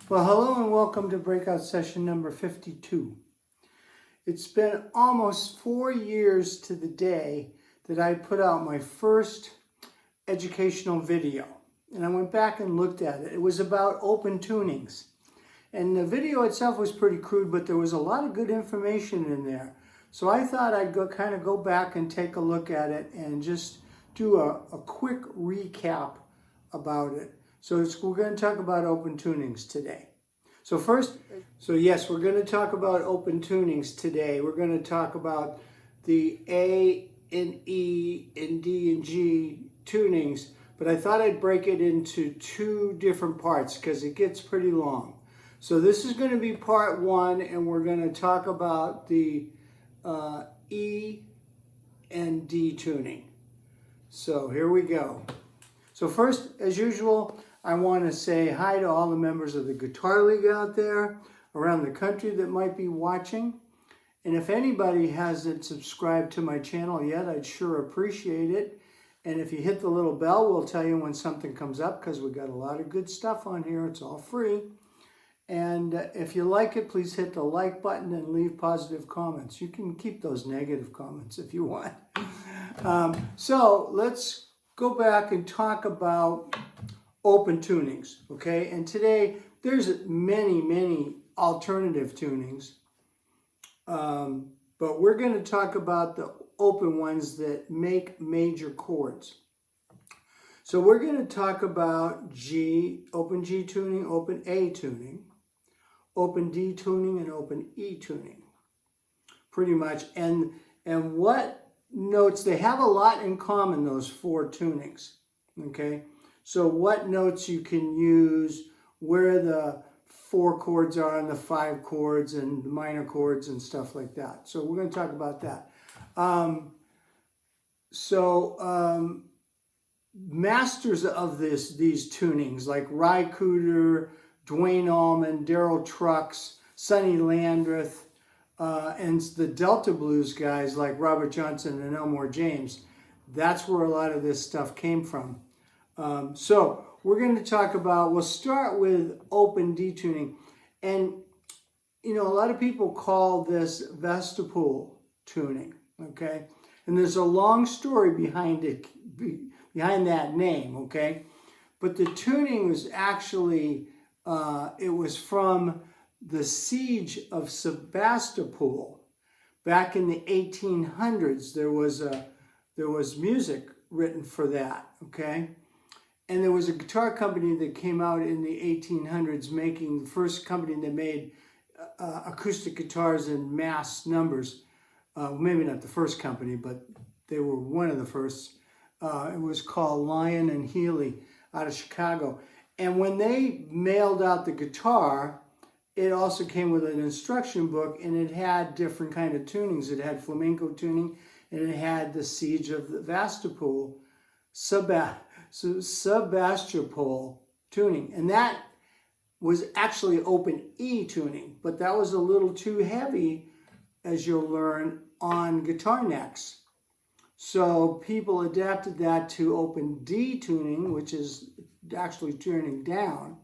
Well, hello and welcome to Breakout session number 52. It's been almost 4 years to the day that I put out my first educational video. And I went back and looked at it. It was about open tunings. And the video itself was pretty crude, but there was a lot of good information in there. So I thought I'd go back and take a look at it and just do a quick recap about it. So we're going to talk about open tunings today. Yes, we're going to talk about open tunings today. We're going to talk about the A and E and D and G tunings, but I thought I'd break it into two different parts because it gets pretty long. So this is going to be part one, and we're going to talk about the E and D tuning. So here we go. So first, as usual, I want to say hi to all the members of the Guitar League out there around the country that might be watching. And if anybody hasn't subscribed to my channel yet, I'd sure appreciate it. And if you hit the little bell, we'll tell you when something comes up because we got a lot of good stuff on here. It's all free. And if you like it, please hit the like button and leave positive comments. You can keep those negative comments if you want. So let's go back and talk about open tunings, okay? And today there's many alternative tunings, but we're going to talk about the open ones that make major chords. So we're going to talk about open G tuning, open A tuning, open D tuning, and open E tuning, pretty much. And what notes, they have a lot in common, those four tunings, okay? So what notes you can use, where the 4 chords are and the 5 chords and the minor chords and stuff like that. So we're going to talk about that. Masters of these tunings like Ry Cooder, Dwayne Allman, Daryl Trucks, Sonny Landreth, and the Delta Blues guys like Robert Johnson and Elmore James. That's where a lot of this stuff came from. So we're going to talk about, we'll start with open D tuning. And, you know, a lot of people call this vestapol tuning, okay? And there's a long story behind it, behind that name, okay? But the tuning was actually, it was from the siege of Sebastopol. Back in the 1800s, there was music written for that, okay? And there was a guitar company that came out in the 1800s, making the first company that made acoustic guitars in mass numbers. Maybe not the first company, but they were one of the first. It was called Lion and Healy out of Chicago. And when they mailed out the guitar, it also came with an instruction book, and it had different kind of tunings. It had flamenco tuning, and it had the Siege of the Vestapol, Sebastopol tuning. And that was actually open E tuning, but that was a little too heavy, as you'll learn, on guitar necks. So people adapted that to open D tuning, which is actually turning down.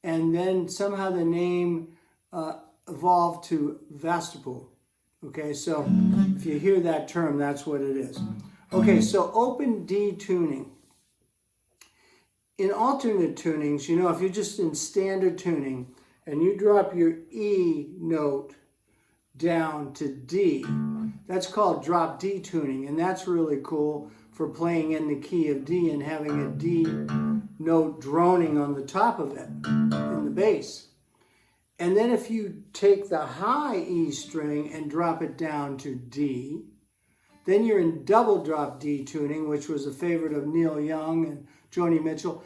And then somehow the name evolved to vestapol. Okay, so if you hear that term, that's what it is. Okay, so open D tuning. In alternate tunings, you know, if you're just in standard tuning and you drop your E note down to D, that's called drop D tuning, and that's really cool for playing in the key of D and having a D note droning on the top of it in the bass. And then if you take the high E string and drop it down to D, then you're in double drop D tuning, which was a favorite of Neil Young and Joni Mitchell.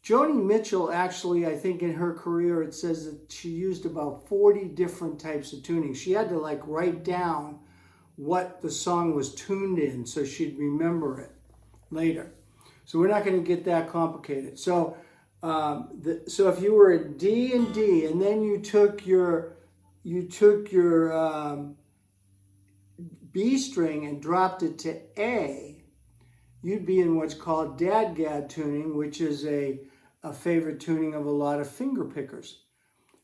Joni Mitchell, actually, I think in her career, it says that she used about 40 different types of tuning. She had to like write down what the song was tuned in so she'd remember it later. So we're not going to get that complicated. So so if you were at D and D, and then you took your B string and dropped it to A, you'd be in what's called dadgad tuning, which is a favorite tuning of a lot of finger pickers.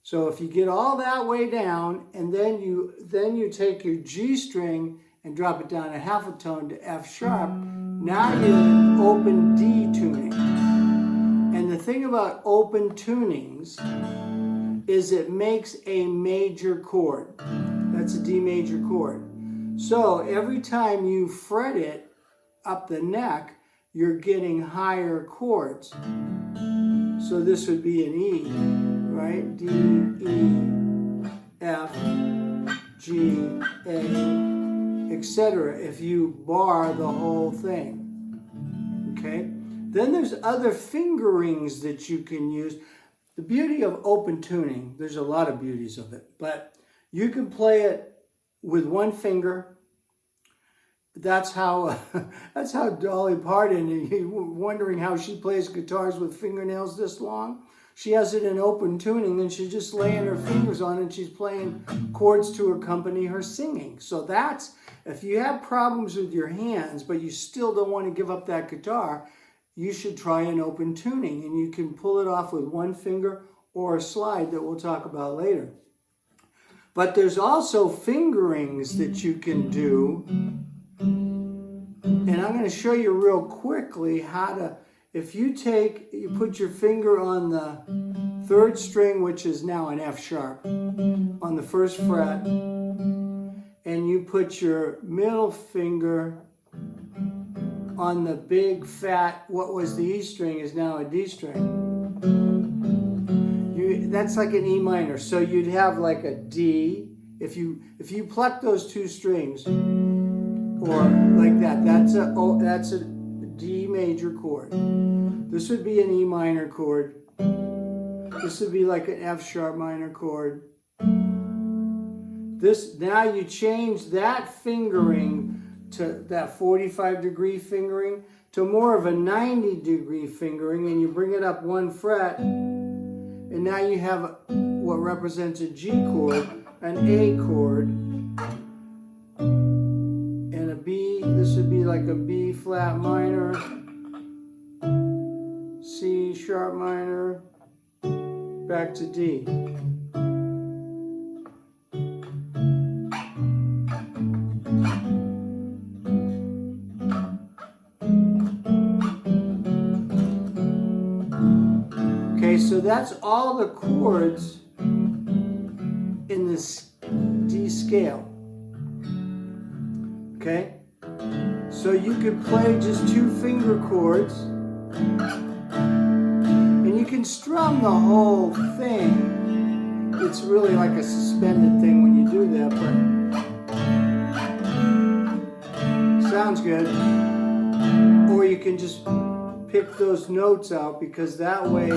So if you get all that way down, and then you take your G string and drop it down a half a tone to F sharp, now you're in an open D tuning. And the thing about open tunings is it makes a major chord. That's a D major chord. So every time you fret it up the neck, you're getting higher chords. So this would be an E, right? D, E, F, G, A, etc. if you bar the whole thing. Okay? Then there's other fingerings that you can use. The beauty of open tuning, there's a lot of beauties of it, but you can play it with one finger. That's how Dolly Parton, you're wondering how she plays guitars with fingernails this long. She has it in open tuning, and she's just laying her fingers on it, and she's playing chords to accompany her singing. So that's, if you have problems with your hands, but you still don't want to give up that guitar, you should try an open tuning, and you can pull it off with one finger or a slide that we'll talk about later. But there's also fingerings that you can do, and I'm going to show you real quickly how to, if you put your finger on the third string, which is now an F sharp, on the first fret, and you put your middle finger on the big fat, what was the E string is now a D string. That's like an E minor. So you'd have like a D. If you pluck those two strings, or like that, that's a D major chord. This would be an E minor chord. This would be like an F sharp minor chord. Now you change that fingering to that 45-degree fingering to more of a 90-degree fingering, and you bring it up one fret, and now you have what represents a G chord, an A chord, and a B. This would be like a B flat minor, C sharp minor, back to D. Okay, so that's all the chords in this D scale. Okay? So you could play just two finger chords, and you can strum the whole thing. It's really like a suspended thing when you do that, but sounds good. Or you can just pick those notes out, because that way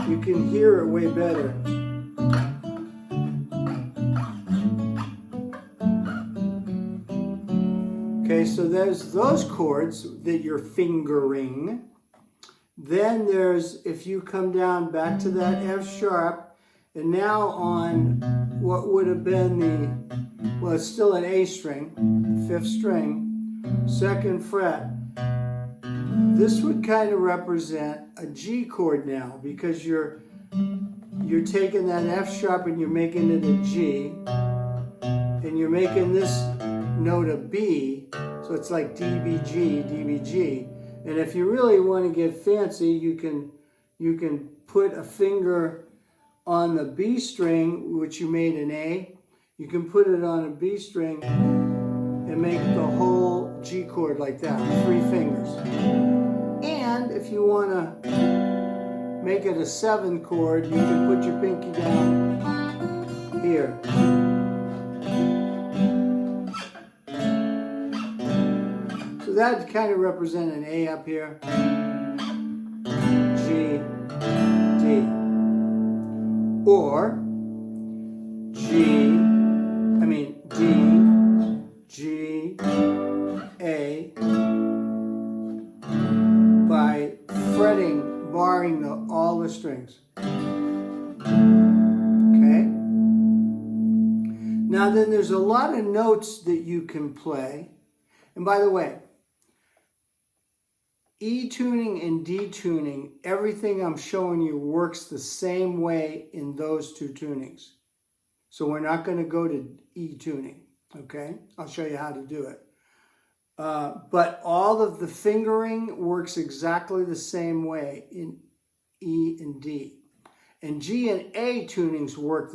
you can hear it way better. Okay, so there's those chords that you're fingering. Then there's, if you come down back to that F sharp, and now on what would have been the, well, it's still an A string, 5th string, 2nd fret. This would kind of represent a G chord now, because you're taking that F sharp and you're making it a G, and you're making this note a B, so it's like D, B, G, D, B, G. And if you really want to get fancy, you can put a finger on the B string, which you made an A. You can put it on a B string and make the whole G chord like that, 3 fingers. And if you want to make it a 7th chord, you can put your pinky down here. So that kind of represents an A up here. G, D. Or D, G, A, by fretting, barring all the strings. Okay? Now then, there's a lot of notes that you can play. And by the way, E tuning and D tuning, everything I'm showing you works the same way in those two tunings. So we're not going to go to E tuning, okay? I'll show you how to do it. But all of the fingering works exactly the same way in E and D. And G and A tunings work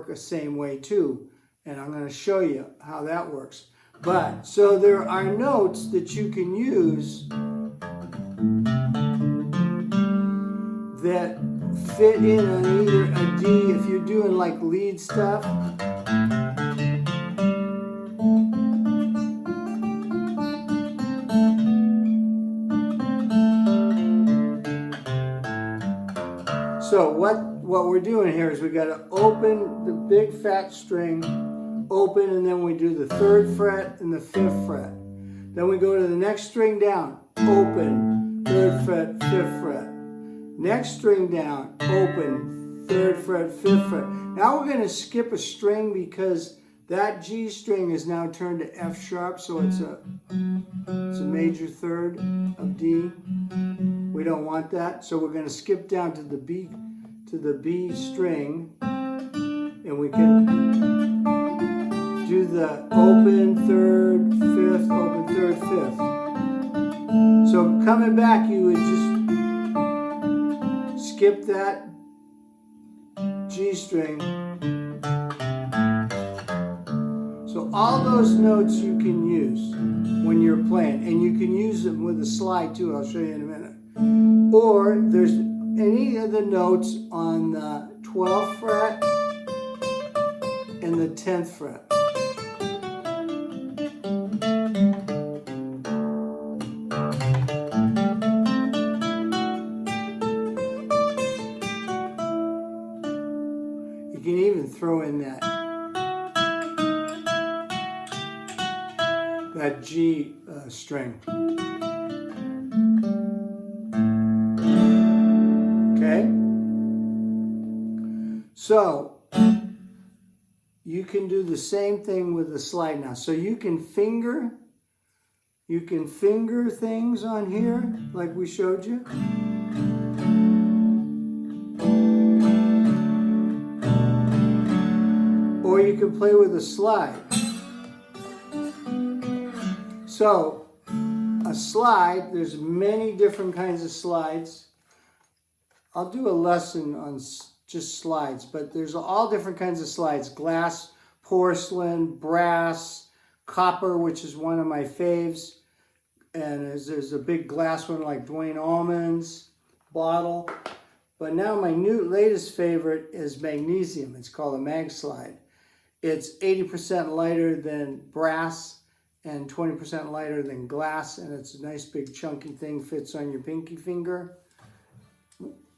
the same way too. And I'm going to show you how that works. But, so there are notes that you can use that fit in on either a D if you're doing like lead stuff. So what we're doing here is we got to open the big fat string, open, and then we do the 3rd fret and the 5th fret. Then we go to the next string down, open, 3rd fret, 5th fret. Next string down, open, 3rd fret, 5th fret. Now we're going to skip a string because that G string is now turned to F sharp, so it's a major 3rd of D. We don't want that, so we're going to skip down to the B string, and we can do the open 3rd, 5th, open 3rd, 5th. So coming back, you would just skip that G string. So all those notes you can use when you're playing, and you can use them with a slide too. I'll show you in a minute. Or there's any of the notes on the 12th fret and the 10th fret. You can even throw in that G string. Okay? So, you can do the same thing with the slide now. So you can finger things on here like we showed you. Or you can play with a slide. So, a slide, there's many different kinds of slides. I'll do a lesson on just slides, but there's all different kinds of slides. Glass, porcelain, brass, copper, which is one of my faves. And there's a big glass one like Dwayne Allman's bottle. But now my latest favorite is magnesium. It's called a mag slide. It's 80% lighter than brass and 20% lighter than glass, and it's a nice big chunky thing, fits on your pinky finger,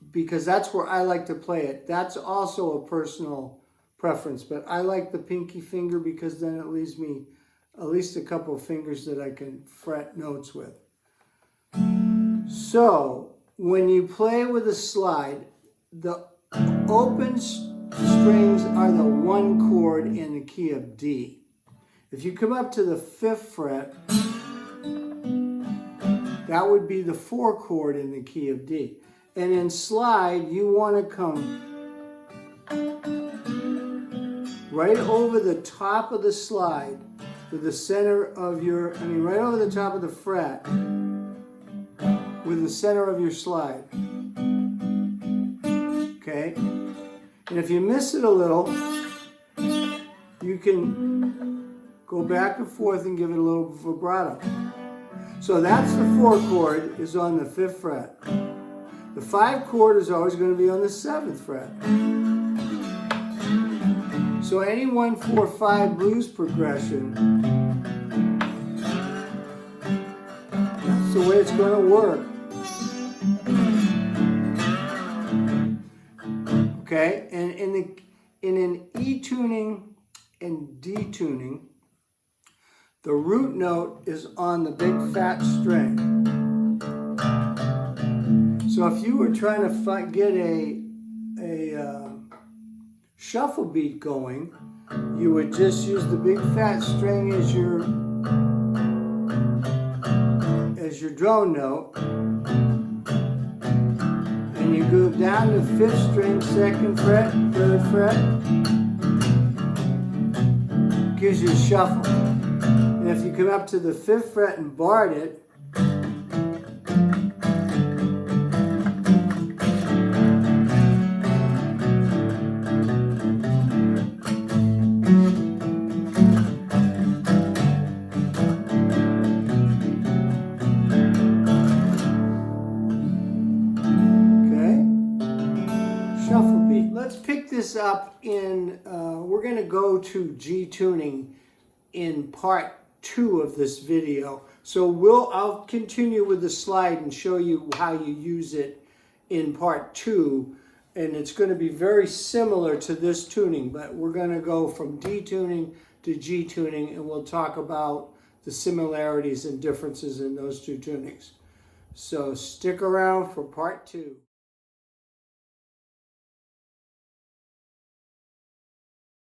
because that's where I like to play it. That's also a personal preference, but I like the pinky finger because then it leaves me at least a couple of fingers that I can fret notes with. So when you play with a slide, the open strings are the 1 chord in the key of D. If you come up to the 5th fret, that would be the 4 chord in the key of D. And in slide, you want to come right over the top of the slide with the center of your, right over the top of the fret with the center of your slide. Okay? And if you miss it a little, you can go back and forth and give it a little vibrato. So that's the 4 chord is on the 5th fret. The 5 chord is always going to be on the 7th fret. So any 1, 4, 5 blues progression, that's the way it's going to work. Okay, and in an E tuning and D tuning, the root note is on the big fat string. So if you were trying to get a shuffle beat going, you would just use the big fat string as as your drone note. And you go down to 5th string, 2nd fret, 3rd fret. Gives you a shuffle. And if you come up to the 5th fret and barred it, shuffle beat. Let's pick this up in, we're going to go to G tuning in part 2 of this video. So I'll continue with the slide and show you how you use it in part 2. And it's going to be very similar to this tuning, but we're going to go from D tuning to G tuning, and we'll talk about the similarities and differences in those two tunings. So stick around for part 2.